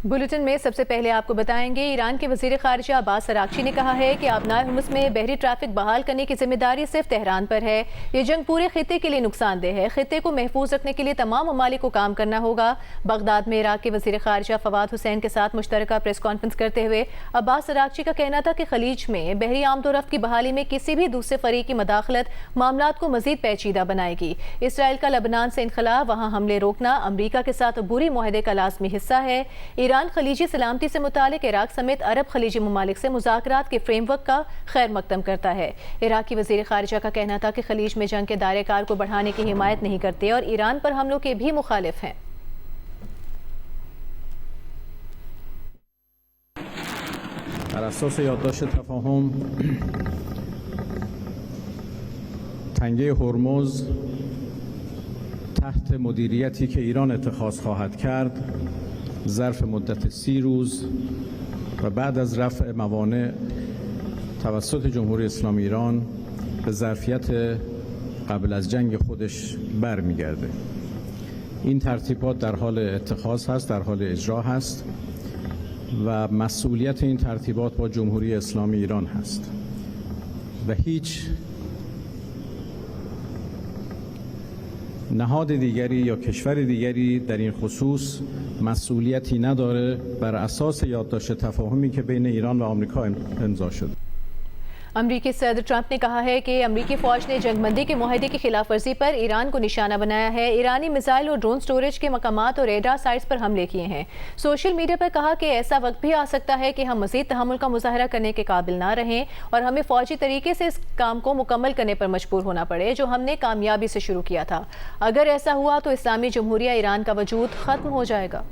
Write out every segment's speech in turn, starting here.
Bulletin में सबसे पहले आपको बताएंगे, ईरान के वजीर खारजा अब्बास अरागची ने कहा है कि आबनाए हुम्स में बहरी ट्रैफिक बहाल करने की जिम्मेदारी सिर्फ तेहरान पर है। ये जंग पूरे खित्ते के लिए नुकसानदेह है। खित्ते को महफूज रखने के लिए तमाम ममालिक को काम करना होगा। बगदाद में इराक के वजीर खारजा फवाद हुसैन के साथ मुश्तरका प्रेस कॉन्फ्रेंस करते हुए अब्बास अरागची का कहना था कि खलीज में बहरी आमदोरफ्त की बहाली में किसी भी दूसरे फरीक की मदाखलत मामलात को मजीद पेचीदा बनाएगी। इसराइल का लबनान से इनखला, वहाँ हमले रोकना अमरीका के साथ अबूरी मुआहदे का लाजमी हिस्सा है। ईरान खलीजी सलामती से मुतालिक इराक समेत अरब खलीजी ममालिक से मुज़ाकरात के फ्रेमवर्क का खैर मकदम करता है। इराक की वज़ीर ख़ारिजा का कहना था कि खलीज में जंग के दायरे कार को बढ़ाने की हिमायत नहीं करते और ईरान पर हमलों के भी मुखालिफ हैं। بر اساس یادداشت تفاهم تنگه هرمز تحت مدیریتی که ایران اتخاذ خواهد کرد ظرف مدت 30 روز و بعد از رفع موانع توسط جمهوری اسلامی ایران به ظرفیت قبل از جنگ خودش برمیگرده. این ترتیبات در حال اتخاذ هست، در حال اجرا هست و مسئولیت این ترتیبات با جمهوری اسلامی ایران هست و هیچ نهاد دیگری یا کشور دیگری در این خصوص مسئولیتی نداره بر اساس یادداشت تفاهمی که بین ایران و آمریکا امضا شده. अमरीकी सदर ट्रंप ने कहा है कि अमरीकी फ़ौज ने जंगबंदी के मुआहदे की खिलाफ वर्जी पर ईरान को निशाना बनाया है। ईरानी मिसाइल और ड्रोन स्टोरेज के मकामात और रेडार साइट्स पर हमले किए हैं। सोशल मीडिया पर कहा कि ऐसा वक्त भी आ सकता है कि हम मज़ीद तहम्मुल का मुजाहरा करने के काबिल ना रहें और हमें फ़ौजी तरीके से इस काम को मुकम्मल करने पर मजबूर होना पड़े जो हमने कामयाबी से शुरू किया था। अगर ऐसा हुआ तो इस्लामी जमहूरिया ईरान का वजूद ख़त्म हो जाएगा।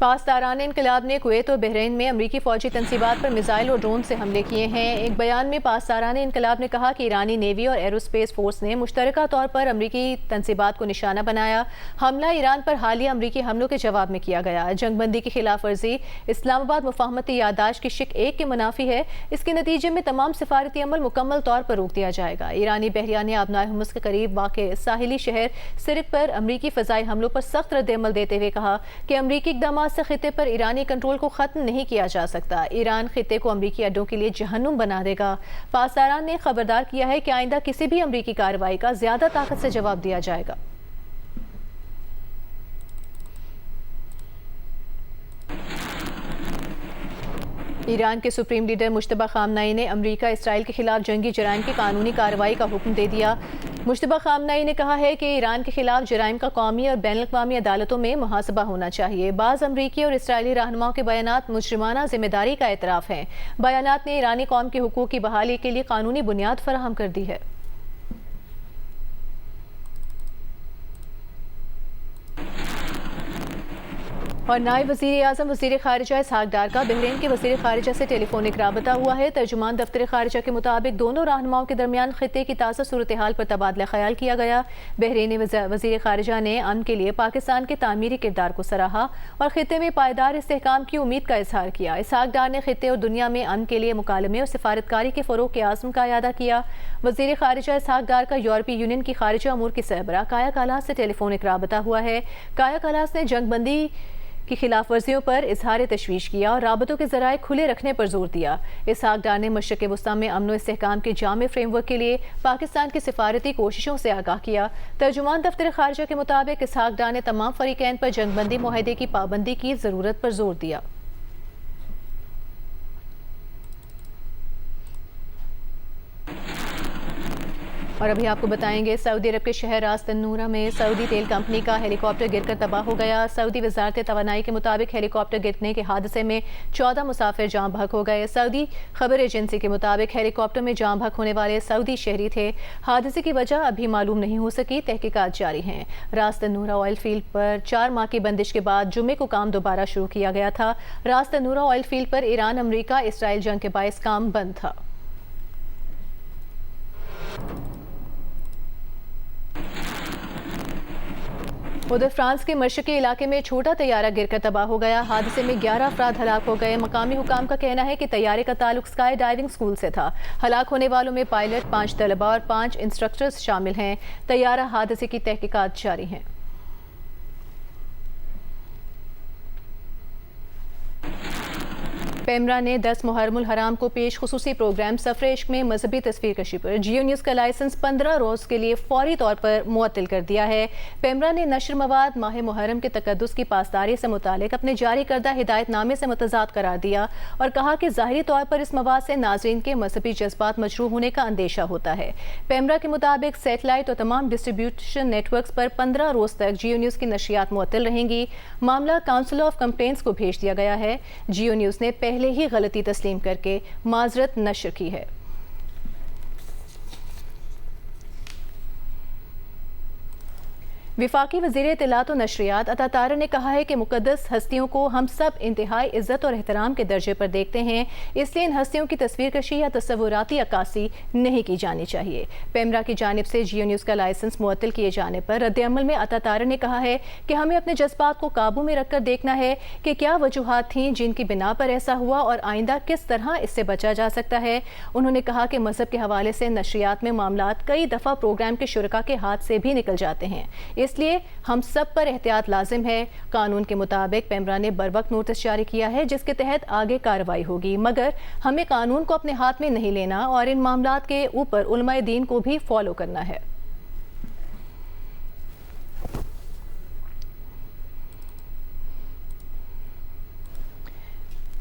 पासदारान इनकलाब ने कुवैत और बहरीन में अमरीकी फ़ौजी तनसीबात पर मिसाइल और ड्रोन से हमले किए हैं। एक बयान में पासदारान इनकलाब ने कहा कि ईरानी नेवी और एरोस्पेस फोर्स ने मुश्तरका तौर पर अमरीकी तनसीबात को निशाना बनाया। हमला ईरान पर हालिया अमरीकी हमलों के जवाब में किया गया। जंगबंदी की खिलाफ वर्जी इस्लामाबाद मुफाहमती यादाश्त की शिक 1 के मुनाफी है। इसके नतीजे में तमाम सिफारती अमल मुकम्मल तौर पर रोक दिया जाएगा। ईरानी बहरिया ने आबनाए हुम्स के करीब वाक़ साहिली शहर सिरक पर अमरीकी फ़ज़ाई हमलों पर सख्त रद्द-ए-अमल देते हुए कहा कि अमरीकी इक़दामात से खित्ते पर ईरानी कंट्रोल को ख़त्म नहीं किया जा सकता। ईरान खित्ते को अमरीकी अड्डों के लिए जहन्नुम बना देगा। पासदारान ने खबरदार किया है कि आइंदा किसी भी अमरीकी कार्रवाई का ज़्यादा ताकत से जवाब दिया जाएगा। ईरान के सुप्रीम लीडर मुश्तबा खामनाई ने अमरीका इसराइल के खिलाफ जंगी जराइम की कानूनी कार्रवाई का हुक्म दे दिया। मुश्तबा खामनाई ने कहा है कि ईरान के खिलाफ जराइम का कौमी और बैनुल-अक़वामी अदालतों में मुहासबा होना चाहिए। बाज़ अमरीकी और इसराइली रहनुमाओं के बयानात मुजरिमाना जिम्मेदारी का एतराफ़ हैं। बयानात ने ईरानी कौम के हुकूक की बहाली के लिए कानूनी बुनियाद फराहम कर दी है। और नायब वज़ीर आज़म वज़ीर ख़ारिजा इसहाक़ डार का बहरीन के वज़ीर ख़ारिजा से टेलीफोनिक राबता हुआ है। तर्जुमान दफ्तर ख़ारिजा के मुताबिक दोनों रहनुमाओं के दरमियान खित्ते की ताज़ा सूरत हाल पर तबादला ख्याल किया गया। बहरीनी वज़ीर ख़ारिजा ने अमन के लिए पाकिस्तान के तामीरी किरदार को सराहा और खित्ते में पायदार इस्तेहकाम की उम्मीद का इजहार किया। इसहाक़ डार ने खित्ते और दुनिया में अमन के लिए मुकालमे और सिफारतकारी के फ़रोग़ के आज़म का इयादा किया। वज़ीर ख़ारिजा इसहाक़ डार का यूरोपीय यूनियन की ख़ारिजा अमूर की सरबराह काया कालास से टेलीफोनिक राबता हुआ है। काया कालास ने जंगबंदी की खिलाफ वर्जियों पर इजहार तशवीश किया और राबतों के ज़राए खुले रखने पर जोर दिया। इसहाक़ डार ने मशरिक़ वस्ती में अमन व इस्तेहकाम के जामे फ्रेमवर्क के लिए पाकिस्तान की सिफारती कोशिशों से आगाह किया। तर्जुमान दफ्तर ख़ारिजा के मुताबिक इसहाक़ डार ने तमाम फ़रीक़ैन पर जंगबंदी मुआहदे की पाबंदी की ज़रूरत पर जोर दिया। और अभी आपको बताएंगे, सऊदी अरब के शहर रास तन्नूरा में सऊदी तेल कंपनी का हेलीकॉप्टर गिरकर तबाह हो गया। सऊदी वजारत तवानाई के मुताबिक हेलीकॉप्टर गिरने के हादसे में 14 मुसाफिर जाँ बहक हो गए। सऊदी खबर एजेंसी के मुताबिक हेलीकॉप्टर में जाँ बहक होने वाले सऊदी शहरी थे। हादसे की वजह अभी मालूम नहीं हो सकी, तहकीकात जारी हैं। रास तन्नूरा ऑयल फील्ड पर 4 माह की बंदिश के बाद जुम्मे को काम दोबारा शुरू किया गया था। रास तन्नूरा ऑयल फील्ड पर ईरान अमरीका इसराइल जंग के बायस काम बंद था। ادھر فرانس کے مشرقی علاقے میں چھوٹا طیارہ گر کر تباہ ہو گیا۔ حادثے میں 11 افراد ہلاک ہو گئے۔ مقامی حکام کا کہنا ہے کہ طیارے کا تعلق اسکائی ڈائیونگ اسکول سے تھا۔ ہلاک ہونے والوں میں پائلٹ، 5 طلباء اور 5 انسٹرکٹرز شامل ہیں۔ طیارہ حادثے کی تحقیقات جاری ہیں۔ پیمرا نے 10 محرم الحرام کو پیش خصوصی پروگرام سفر عشق میں مذہبی تصویر کشی پر جیو نیوز کا لائسنس 15 روز کے لیے فوری طور پر معطل کر دیا ہے۔ پیمرا نے نشر مواد ماہ محرم کے تقدس کی پاسداری سے متعلق اپنے جاری کردہ ہدایت نامے سے متضاد قرار دیا اور کہا کہ ظاہری طور پر اس مواد سے ناظرین کے مذہبی جذبات مجروح ہونے کا اندیشہ ہوتا ہے۔ پیمرا کے مطابق سیٹلائٹ اور تمام ڈسٹریبیوشن نیٹ ورکس پر 15 روز تک جیو نیوز کی نشریات معطل رہیں گی۔ معاملہ کاؤنسل آف کمپلینٹس کو بھیج دیا گیا ہے۔ جیو نیوز نے پہلے ہی غلطی تسلیم کر کے معذرت نشر کی ہے۔ وفاقی وزیر اطلاعات و نشریات عطا طاہر نے کہا ہے کہ مقدس ہستیوں کو ہم سب انتہائی عزت اور احترام کے درجے پر دیکھتے ہیں، اس لیے ان ہستیوں کی تصویر کشی یا تصوراتی عکاسی نہیں کی جانی چاہیے۔ پیمرا کی جانب سے جیو نیوز کا لائسنس معطل کیے جانے پر رد عمل میں عطا طاہر نے کہا ہے کہ ہمیں اپنے جذبات کو قابو میں رکھ کر دیکھنا ہے کہ کیا وجوہات تھیں جن کی بنا پر ایسا ہوا اور آئندہ کس طرح اس سے بچا جا سکتا ہے۔ انہوں نے کہا کہ مذہب کے حوالے سے نشریات میں معاملات کئی دفعہ پروگرام کے شرکاء کے ہاتھ سے بھی نکل جاتے ہیں، اس لیے ہم سب پر احتیاط لازم ہے۔ قانون کے مطابق پیمرا نے بروقت نوٹس جاری کیا ہے جس کے تحت آگے کارروائی ہوگی، مگر ہمیں قانون کو اپنے ہاتھ میں نہیں لینا اور ان معاملات کے اوپر علماء دین کو بھی فالو کرنا ہے۔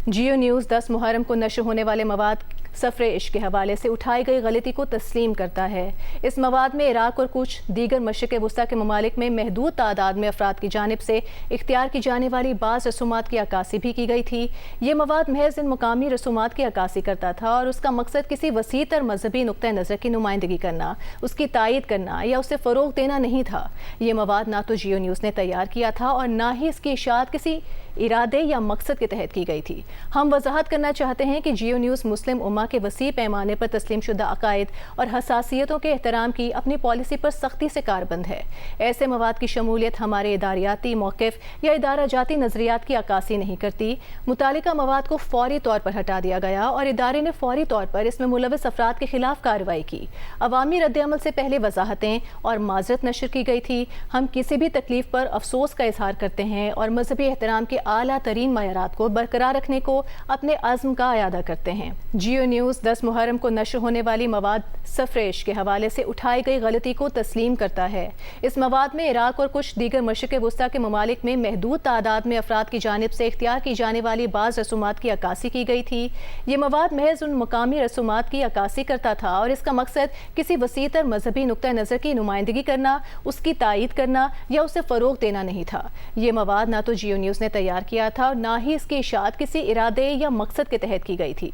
جیو نیوز 10 محرم کو نشر ہونے والے مواد سفر عشق کے حوالے سے اٹھائی گئی غلطی کو تسلیم کرتا ہے۔ اس مواد میں عراق اور کچھ دیگر مشرق وسطیٰ کے ممالک میں محدود تعداد میں افراد کی جانب سے اختیار کی جانے والی بعض رسومات کی عکاسی بھی کی گئی تھی۔ یہ مواد محض ان مقامی رسومات کی عکاسی کرتا تھا اور اس کا مقصد کسی وسیع تر مذہبی نقطہ نظر کی نمائندگی کرنا، اس کی تائید کرنا یا اسے فروغ دینا نہیں تھا۔ یہ مواد نہ تو جیو نیوز نے تیار کیا تھا اور نہ ہی اس کی اشاعت کسی ارادے یا مقصد کے تحت کی گئی تھی۔ ہم وضاحت کرنا چاہتے ہیں کہ جیو نیوز مسلم امہ کے وسیع پیمانے پر تسلیم شدہ عقائد اور حساسیتوں کے احترام کی اپنی پالیسی پر سختی سے کاربند ہے۔ ایسے مواد کی شمولیت ہمارے اداریاتی موقف یا ادارہ جاتی نظریات کی عکاسی نہیں کرتی۔ متعلقہ مواد کو فوری طور پر ہٹا دیا گیا اور ادارے نے فوری طور پر اس میں ملوث افراد کے خلاف کارروائی کی۔ عوامی رد عمل سے پہلے وضاحتیں اور معذرت نشر کی گئی تھی۔ ہم کسی بھی تکلیف پر افسوس کا اظہار کرتے ہیں اور مذہبی احترام کے اعلیٰ ترین معیارات کو برقرار رکھنے کو اپنے عزم کا اعادہ کرتے ہیں۔ جیو نیوز 10 محرم کو نشر ہونے والی مواد سفر عشق کے حوالے سے اٹھائی گئی غلطی کو تسلیم کرتا ہے۔ اس مواد میں عراق اور کچھ دیگر مشرق وسطیٰ کے ممالک میں محدود تعداد میں افراد کی جانب سے اختیار کی جانے والی بعض رسومات کی عکاسی کی گئی تھی۔ یہ مواد محض ان مقامی رسومات کی عکاسی کرتا تھا اور اس کا مقصد کسی وسیع تر مذہبی نقطہ نظر کی نمائندگی کرنا، اس کی تائید کرنا یا اسے فروغ دینا نہیں تھا۔ یہ مواد نہ تو جیو نیوز نے تیار کیا تھا اور نہ ہی اس کی اشاعت کسی ارادے یا مقصد کے تحت کی گئی تھی۔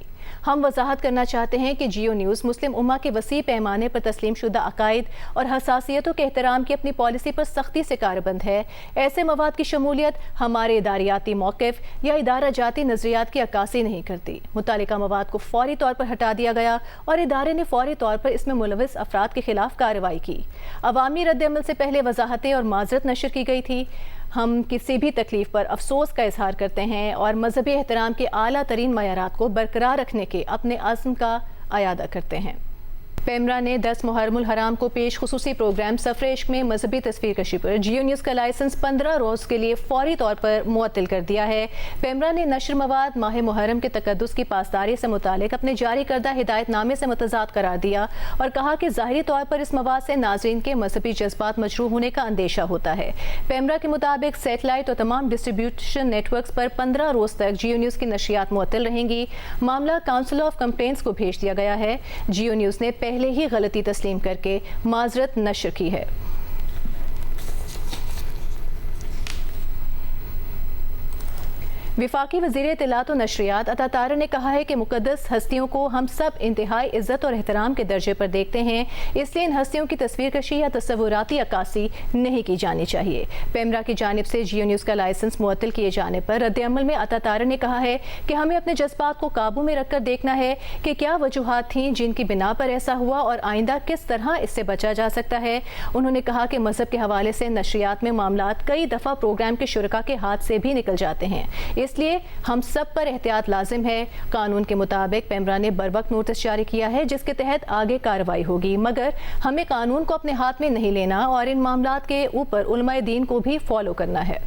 ہم وضاحت کرنا چاہتے ہیں کہ جیو نیوز مسلم امہ کے وسیع پیمانے پر تسلیم شدہ عقائد اور حساسیتوں کے احترام کی اپنی پالیسی پر سختی سے کاربند ہے۔ ایسے مواد کی شمولیت ہمارے اداریاتی موقف یا ادارہ جاتی نظریات کی عکاسی نہیں کرتی۔ متعلقہ مواد کو فوری طور پر ہٹا دیا گیا اور ادارے نے فوری طور پر اس میں ملوث افراد کے خلاف کارروائی کی۔ عوامی رد عمل سے پہلے وضاحتیں اور معذرت نشر کی گئی تھی۔ ہم کسی بھی تکلیف پر افسوس کا اظہار کرتے ہیں اور مذہبی احترام کے اعلیٰ ترین معیارات کو برقرار رکھنے کے اپنے عزم کا اعادہ کرتے ہیں۔ پیمرا نے 10 محرم الحرام کو پیش خصوصی پروگرام سفر عشق میں مذہبی تصویر کشی پر جیو نیوز کا لائسنس 15 روز کے لیے فوری طور پر معطل کر دیا ہے۔ پیمرا نے نشر مواد ماہ محرم کے تقدس کی پاسداری سے متعلق اپنے جاری کردہ ہدایت نامے سے متضاد قرار دیا اور کہا کہ ظاہری طور پر اس مواد سے ناظرین کے مذہبی جذبات مجروح ہونے کا اندیشہ ہوتا ہے۔ پیمرا کے مطابق سیٹلائٹ اور تمام ڈسٹریبیوشن نیٹ ورکس پر 15 روز تک جیو نیوز کی نشریات معطل رہیں گی۔ معاملہ کاؤنسل آف کمپلینٹس کو بھیج دیا گیا ہے۔ جیو نیوز نے پہلے ہی غلطی تسلیم کر کے معذرت نشر کی ہے۔ वफाकी वज़ीर इत्तलात और नशरियात अता तारा ने कहा है कि मुक़द्दस हस्तियों को हम सब इंतहाई इज़्ज़त और एहतराम के दर्जे पर देखते हैं, इसलिए इन हस्तियों की तस्वीर कशी या तस्वुराती अक्कासी नहीं की जानी चाहिए। पेमरा की जानिब से जियो न्यूज़ का लाइसेंस मुअत्तल किए जाने पर रद्द-ए-अमल में अता तारा ने कहा है कि हमें अपने जज्बात को काबू में रखकर देखना है कि क्या वजूहात थीं जिनकी बिना पर ऐसा हुआ और आइंदा किस तरह इससे बचा जा सकता है। उन्होंने कहा कि मज़हब के हवाले से नशरियात में मामलात कई दफ़ा प्रोग्राम के शुरका के हाथ से भी निकल जाते हैं, इसलिए हम सब पर एहतियात लाजिम है। कानून के मुताबिक पेमरा ने बरवक्त नोटिस जारी किया है जिसके तहत आगे कार्रवाई होगी, मगर हमें कानून को अपने हाथ में नहीं लेना और इन मामलात के ऊपर उलमाए दीन को भी फॉलो करना है।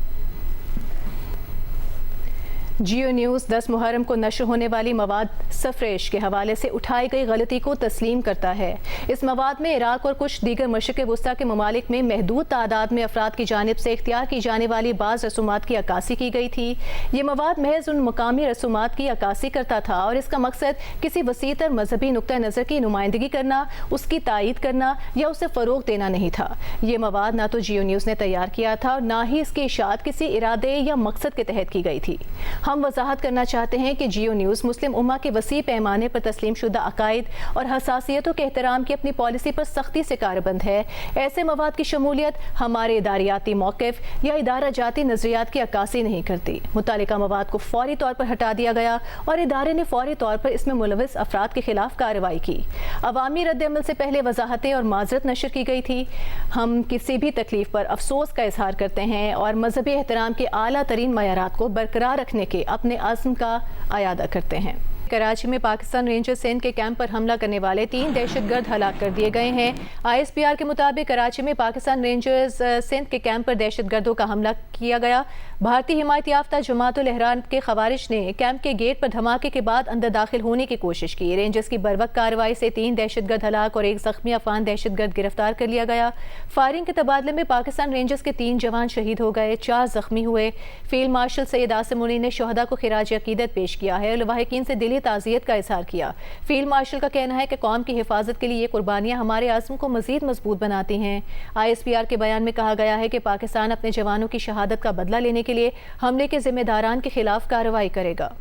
जियो न्यूज़ 10 मुहर्रम को नशर होने वाली मवाद सफरेश के हवाले से उठाई गई गलती को तस्लीम करता है। इस मवाद में इराक और कुछ दीगर मशरिक़ वस्ता के ममालिक में महदूद तादाद में अफराद की जानिब से इख्तियार की जाने वाली बाज़ रसूमात की अक्कासी की गई थी। ये मवाद महज उन मकामी रसूमात की अक्कासी करता था और इसका मकसद किसी वसीतर मजहबी नुक्ता नज़र की नुमाइंदगी करना, उसकी तायीद करना या उसे फ़रोग़ देना नहीं था। ये मवाद ना तो जियो न्यूज़ ने तैयार किया था और ना ही इसकी इशाअत किसी इरादे या मकसद के तहत की गई थी। हम वजाहत करना चाहते हैं कि जियो न्यूज़ मुस्लिम उम्मा के वसी पैमाने पर तस्लीम शुदा अकायद और हसासियतों के एहतराम की अपनी पॉलिसी पर सख्ती से कारबंद है। ऐसे मवाद की शमूलियत हमारे इदारियाती मौक़िफ़ या इदारा जाती नज़रियात की अक्कासी नहीं करती। मुतालिका मवाद को फौरी तौर पर हटा दिया गया और इदारे ने फौरी तौर पर इसमें मुलविस अफराद के खिलाफ कार्रवाई की। अवामी रद्द-ए-अमल से पहले वजाहतें और माजरत नशर की गई थी। हम किसी भी तकलीफ पर अफसोस का इजहार करते हैं और मजहबी एहतराम के आला तरीन मयारात को बरकरार रखने के अपने आज़म का आयादा करते हैं। कराची में पाकिस्तान रेंजर्स सिंध के कैंप पर हमला करने वाले 3 दहशतगर्द हलाक कर दिए गए हैं। ISPR के मुताबिक कराची में पाकिस्तान रेंजर्स सिंध के कैंप पर दहशतगर्दों का हमला किया गया। भारतीय हिमायत याफ्ता जमातुल एहरान के खवारिज ने कैंप के गेट पर धमाके के बाद अंदर दाखिल होने की कोशिश की। रेंजर्स की बरवक्त कार्रवाई से 3 दहशतगर्द हलाक और 1 ज़ख्मी अफगान दहशतगर्द गिरफ्तार कर लिया गया। फायरिंग के तबादले में पाकिस्तान रेंजर्स के 3 जवान शहीद हो गए, 4 ज़ख्मी हुए। फील्ड मार्शल सैयद आसिम मुनी ने शहदा को खिराज अकीदत पेश किया है और लवाहिकीन से दिली ताज़ियत का इजहार किया। फील्ड मार्शल का कहना है कि कौम की हिफाजत के लिए ये कुर्बानियां हमारे आज़म को मज़ीद मजबूत बनाती हैं। ISPR के बयान में कहा गया है कि पाकिस्तान अपने जवानों की शहादत का बदला लेने के लिए हमले के जिम्मेदारान के खिलाफ कार्रवाई करेगा।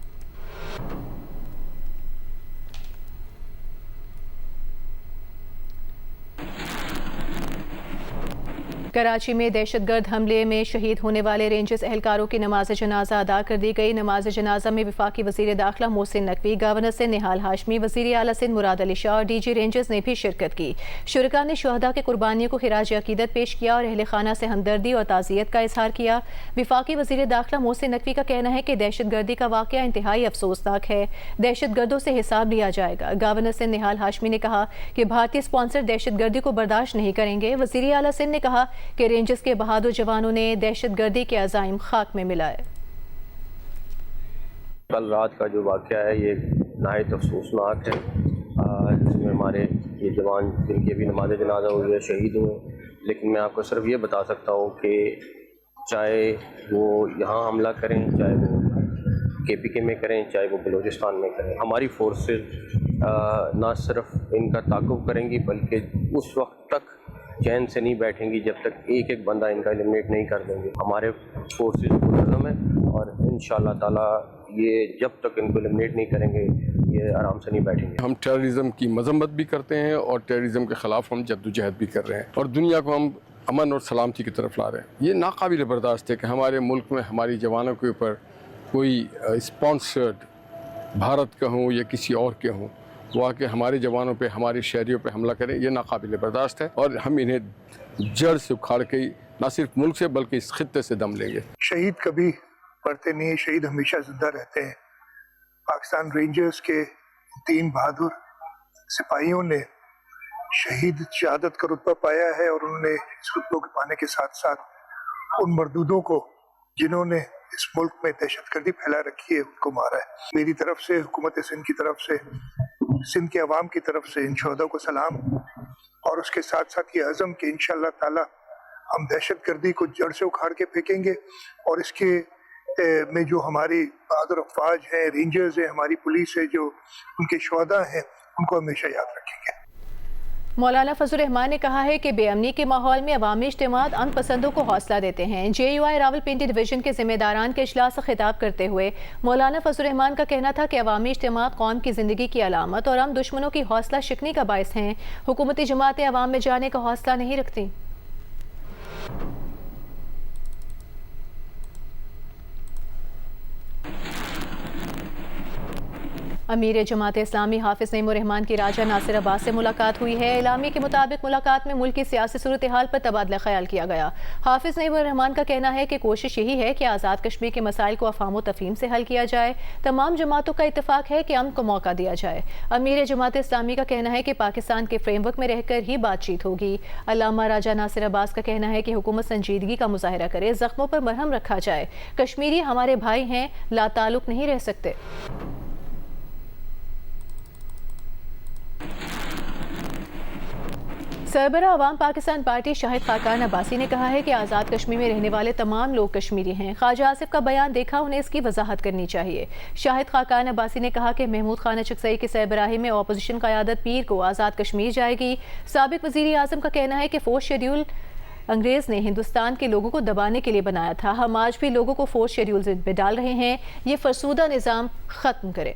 कराची में दहशतगर्द हमले में शहीद होने वाले रेंजर्स एहलकारों की नमाज जनाजा अदा कर दी गई। नमाज जनाजा में वफाकी वज़ीर दाखिला मोहसिन नकवी, गवर्नर सिंध निहाल हाशमी, वज़ीर आला सिंध मुराद अली शाह और DG रेंजर्स ने भी शिरकत की। शुरका ने शुहदा के कुर्बानियों को खिराज अकीदत पेश किया और अहले खाना से हमदर्दी और ताज़ियत का इजहार किया। वफाकी वज़ीर दाखिला मोहसिन नकवी का कहना है कि दहशतगर्दी का वाक़या इंतहाई अफसोसनाक है। दहशतगर्दों से हिसाब लिया जाएगा। गवर्नर सिंध निहाल हाशमी ने कहा कि भारतीय स्पॉन्सर दहशतगर्दी को बर्दाश्त नहीं करेंगे। वज़ीर आला सिंध ने कहा कि रेंजर्स के बहादुर जवानों ने दहशतगर्दी के अज़ाइम खाक में मिलाए। कल रात का जो वाक़या है ये नहायत अफसोसनाक है, जिसमें हमारे ये जवान जिनकी अभी नमाज जनाजा हुई है शहीद हुए। लेकिन मैं आपको सिर्फ ये बता सकता हूँ कि चाहे वो यहाँ हमला करें, चाहे वो KPK में करें, चाहे वो बलूचिस्तान में करें, हमारी फोर्सेस ना सिर्फ इनका ताक़ुब करेंगी बल्कि उस वक्त तक चैन से नहीं बैठेंगी जब तक एक एक बंदा इनका एलिमिनेट नहीं कर देंगे। हमारे फोर्सेस मुनज़्ज़म है और इंशाअल्लाह ताला ये जब तक इनको एलिमिनेट नहीं करेंगे ये आराम से नहीं बैठेंगे। हम टेररिज्म की मजम्मत भी करते हैं और टेररिज्म के ख़िलाफ़ हम जद्दोजहद भी कर रहे हैं और दुनिया को हम अमन और सलामती की तरफ ला रहे हैं। ये नाकाबिल बर्दाश्त है कि हमारे मुल्क में हमारी जवानों के ऊपर कोई स्पॉन्सर्ड भारत का हों या किसी और के हों वो आके हमारे जवानों पे, हमारे शहरियों पे हमला करें, ये नाकाबिल बर्दाश्त है और हम इन्हें जड़ से उखाड़ के न सिर्फ मुल्क से बल्कि इस खित्ते से दम लेंगे। शहीद कभी मरते नहीं, शहीद हमेशा जिंदा रहते हैं। पाकिस्तान रेंजर्स के 3 बहादुर सिपाहियों ने शहीद शहादत का रुतबा पाया है और उन्होंने इस रुतबे के पाने के साथ साथ उन मरदूदों को जिन्होंने इस मुल्क में दहशतगर्दी फैला रखी है उनको मारा है। मेरी तरफ से, हुकूमत सिंध की तरफ से, सिंध के अवाम की तरफ से इन शहदों को सलाम और उसके साथ साथ ये अज़म कि इंशाअल्लाह ताला हम दहशतगर्दी को जड़ से उखाड़ के फेंकेंगे और इसके में जो हमारी बहादुर अफवाज हैं, रेंजर्स हैं, हमारी पुलिस है, जो उनके शहदा हैं, उनको हमेशा याद रखेंगे। مولانا فضل الرحمان نے کہا ہے کہ بے امنی کے ماحول میں عوامی اجتماعات امن پسندوں کو حوصلہ دیتے ہیں۔ JUI راولپنڈی ڈویژن کے ذمہ داران کے اجلاس سے خطاب کرتے ہوئے مولانا فضل الرحمان کا کہنا تھا کہ عوامی اجتماعات قوم کی زندگی کی علامت اور ہم دشمنوں کی حوصلہ شکنی کا باعث ہیں۔ حکومتی جماعتیں عوام میں جانے کا حوصلہ نہیں رکھتی۔ امیر جماعت اسلامی حافظ نعیم الرحمان کی راجہ ناصر عباس سے ملاقات ہوئی ہے۔ اعلامیے کے مطابق ملاقات میں ملک کی سیاسی صورتحال پر تبادلہ خیال کیا گیا۔ حافظ نعیم الرحمان کا کہنا ہے کہ کوشش یہی ہے کہ آزاد کشمیر کے مسائل کو افہام و تفہیم سے حل کیا جائے۔ تمام جماعتوں کا اتفاق ہے کہ امن کو موقع دیا جائے۔ امیر جماعت اسلامی کا کہنا ہے کہ پاکستان کے فریم ورک میں رہ کر ہی بات چیت ہوگی۔ علامہ راجہ ناصر عباس کا کہنا ہے کہ حکومت سنجیدگی کا مظاہرہ کرے، زخموں پر مرہم رکھا جائے۔ کشمیری ہمارے بھائی ہیں، لا تعلق نہیں رہ سکتے۔ سربراہ عوام پاکستان پارٹی شاہد خاقان عباسی نے کہا ہے کہ آزاد کشمیر میں رہنے والے تمام لوگ کشمیری ہیں۔ خواجہ آصف کا بیان دیکھا، انہیں اس کی وضاحت کرنی چاہیے۔ شاہد خاقان عباسی نے کہا کہ محمود خان چکسئی کی سربراہی میں اپوزیشن قیادت پیر کو آزاد کشمیر جائے گی۔ سابق وزیر اعظم کا کہنا ہے کہ 4th شیڈول انگریز نے ہندوستان کے لوگوں کو دبانے کے لیے بنایا تھا، ہم آج بھی لوگوں کو 4th شیڈول میں ڈال رہے ہیں، یہ فرسودہ نظام ختم کریں۔